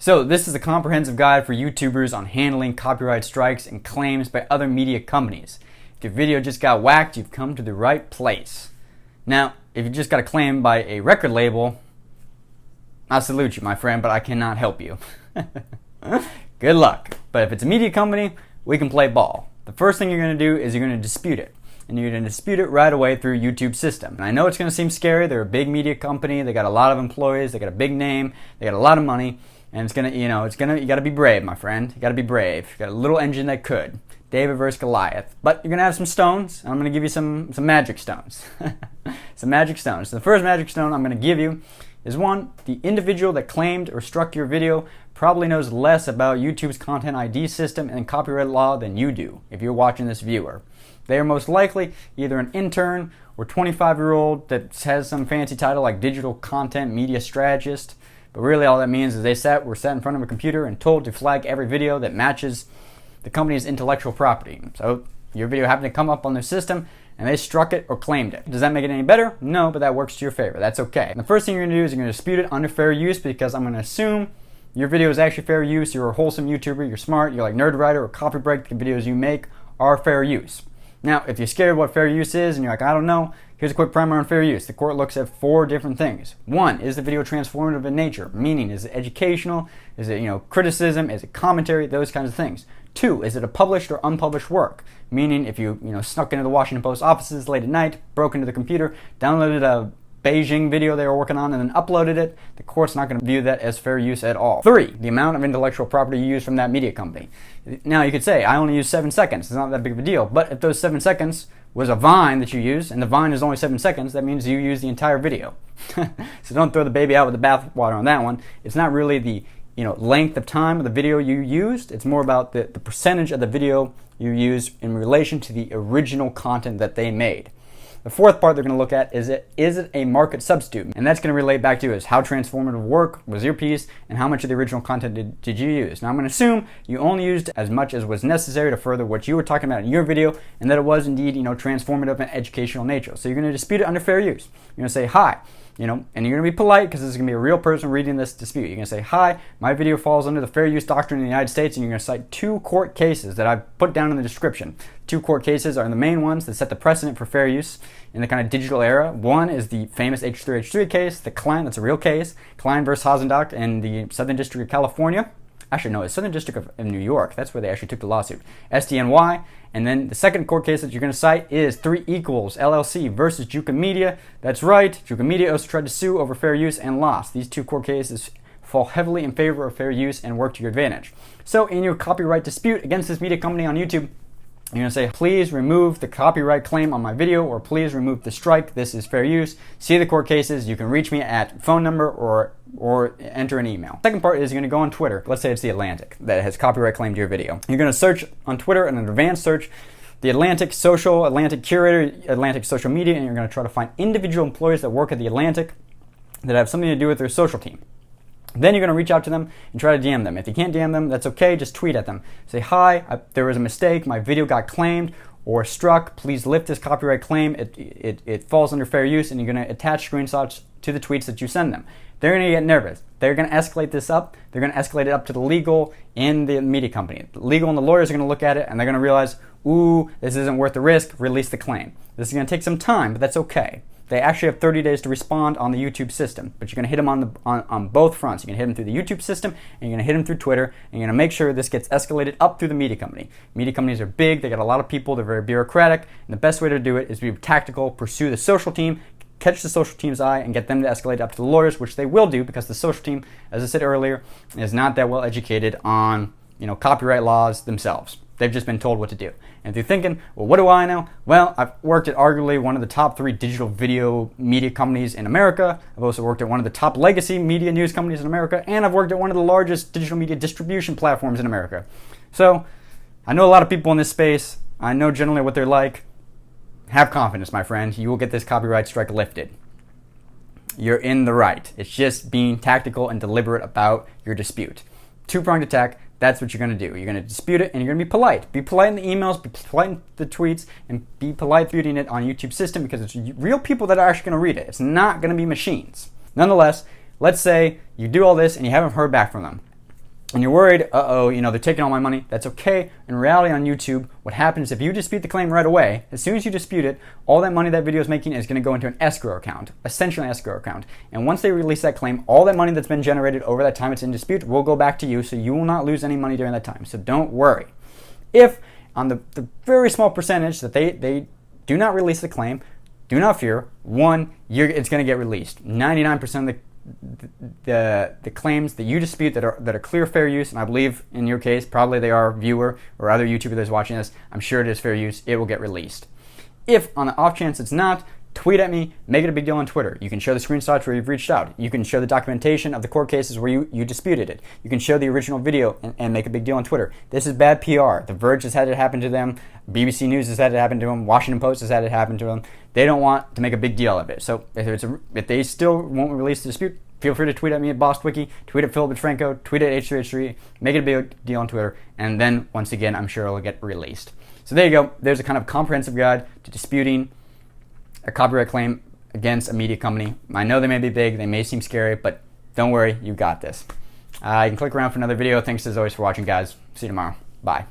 So this is a comprehensive guide for YouTubers on handling copyright strikes and claims by other media companies. If your video just got whacked, you've come to the right place. Now, if you just got a claim by a record label, I salute you, my friend, but I cannot help you. Good luck. But if it's a media company, we can play ball. The first thing you're going to do is you're going to dispute it. And you're going to dispute it right away through YouTube's system. And I know it's going to seem scary. They're a big media company. They got a lot of employees. They got a big name. They got a lot of money. And it's going to, you got to be brave, my friend. You got to be brave. You got a little engine that could. David versus Goliath. But you're going to have some stones. And I'm going to give you some magic stones. Some magic stones. So the first magic stone I'm going to give you is one, the individual that claimed or struck your video probably knows less about YouTube's content ID system and copyright law than you do if you're watching this viewer. They are most likely either an intern or 25-year-old that has some fancy title like digital content media strategist. But really all that means is were sat in front of a computer and told to flag every video that matches the company's intellectual property. So your video happened to come up on their system and they struck it or claimed it. Does that make it any better? No, but that works to your favor. That's okay. And the first thing you're going to do is you're going to dispute it under fair use, because I'm going to assume your video is actually fair use. You're a wholesome YouTuber. You're smart. You're like Nerdwriter or Copybreak. The videos you make are fair use. Now, if you're scared what fair use is and you're like, I don't know, here's a quick primer on fair use. The court looks at 4 different things. 1, is the video transformative in nature? Meaning, is it educational? Is it, criticism? Is it commentary? Those kinds of things. 2, is it a published or unpublished work? Meaning, if you, snuck into the Washington Post offices late at night, broke into the computer, downloaded a Beijing video they were working on and then uploaded it, the court's not going to view that as fair use at all. 3, the amount of intellectual property you use from that media company. Now you could say, I only use 7 seconds, it's not that big of a deal, but if those 7 seconds was a Vine that you use, and the Vine is only 7 seconds, that means you use the entire video. So don't throw the baby out with the bathwater on that one. It's not really the length of time of the video you used, it's more about the percentage of the video you use in relation to the original content that they made. The fourth part they're going to look at is it a market substitute? And that's going to relate back to is how transformative work was your piece and how much of the original content did you use. Now I'm going to assume you only used as much as was necessary to further what you were talking about in your video, and that it was indeed transformative and educational nature. So you're going to dispute it under fair use. You're going to say, hi, and you're going to be polite because this is going to be a real person reading this dispute. You're going to say, hi, my video falls under the fair use doctrine in the United States, and you're going to cite 2 court cases that I've put down in the description. 2 court cases are the main ones that set the precedent for fair use in the kind of digital era. One is the famous H3H3 case, the Klein, that's a real case, Klein versus Hazendock in the Southern District of California. Actually, no, it's Southern District of New York. That's where they actually took the lawsuit. SDNY. And then the second court case that you're going to cite is 3 Equals LLC versus Juka Media. That's right. Juka Media also tried to sue over fair use and lost. These 2 court cases fall heavily in favor of fair use and work to your advantage. So in your copyright dispute against this media company on YouTube, you're going to say, please remove the copyright claim on my video, or please remove the strike. This is fair use. See the court cases. You can reach me at phone number or enter an email. Second part is you're going to go on Twitter. Let's say it's The Atlantic that has copyright claimed your video. You're going to search on Twitter in an advanced search, The Atlantic Social, Atlantic Curator, Atlantic Social Media, and you're going to try to find individual employees that work at The Atlantic that have something to do with their social team. Then you're going to reach out to them and try to DM them. If you can't DM them, that's okay. Just tweet at them. Say, hi, there was a mistake. My video got claimed or struck. Please lift this copyright claim. It falls under fair use, and you're going to attach screenshots to the tweets that you send them. They're going to get nervous. They're going to escalate this up. They're going to escalate it up to the legal in the media company. The legal and the lawyers are going to look at it, and they're going to realize, ooh, this isn't worth the risk. Release the claim. This is going to take some time, but that's okay. They actually have 30 days to respond on the YouTube system, but you're going to hit them on both fronts. You're going to hit them through the YouTube system, and you're going to hit them through Twitter, and you're going to make sure this gets escalated up through the media company. Media companies are big. They got a lot of people. They're very bureaucratic, and the best way to do it is be tactical, pursue the social team, catch the social team's eye, and get them to escalate up to the lawyers, which they will do because the social team, as I said earlier, is not that well educated on copyright laws themselves. They've just been told what to do. And if you're thinking, well, what do I know? Well, I've worked at arguably one of the top 3 digital video media companies in America. I've also worked at one of the top legacy media news companies in America, and I've worked at one of the largest digital media distribution platforms in America. So I know a lot of people in this space. I know generally what they're like. Have confidence, my friend. You will get this copyright strike lifted. You're in the right. It's just being tactical and deliberate about your dispute. 2-pronged attack. That's what you're going to do. You're going to dispute it, and you're going to be polite. Be polite in the emails, be polite in the tweets, and be polite reading it on YouTube system, because it's real people that are actually going to read it. It's not going to be machines. Nonetheless, let's say you do all this and you haven't heard back from them. and you're worried, they're taking all my money, that's okay. In reality, on YouTube, what happens if you dispute the claim right away, as soon as you dispute it, all that money that video is making is going to go into an escrow account, essentially an escrow account. And once they release that claim, all that money that's been generated over that time it's in dispute will go back to you, so you will not lose any money during that time. So don't worry. If on the very small percentage that they do not release the claim, do not fear. One, it's going to get released. 99% of the claims that you dispute that are clear fair use, and I believe in your case probably they are, viewer or other YouTuber that's watching this, I'm sure it is fair use, it will get released. If on the off chance it's not, tweet at me, make it a big deal on Twitter. You can show the screenshots where you've reached out. You can show the documentation of the court cases where you disputed it. You can show the original video and make a big deal on Twitter. This is bad PR. The Verge has had it happen to them. BBC News has had it happen to them. Washington Post has had it happen to them. They don't want to make a big deal of it. So if they still won't release the dispute, feel free to tweet at me at BostWiki, tweet at Philip DeFranco, tweet at H3H3, make it a big deal on Twitter, and then once again, I'm sure it'll get released. So there you go. There's a kind of comprehensive guide to disputing a copyright claim against a media company. I know they may be big, they may seem scary, but don't worry, you got this. You can click around for another video. Thanks as always for watching, guys. See you tomorrow. Bye.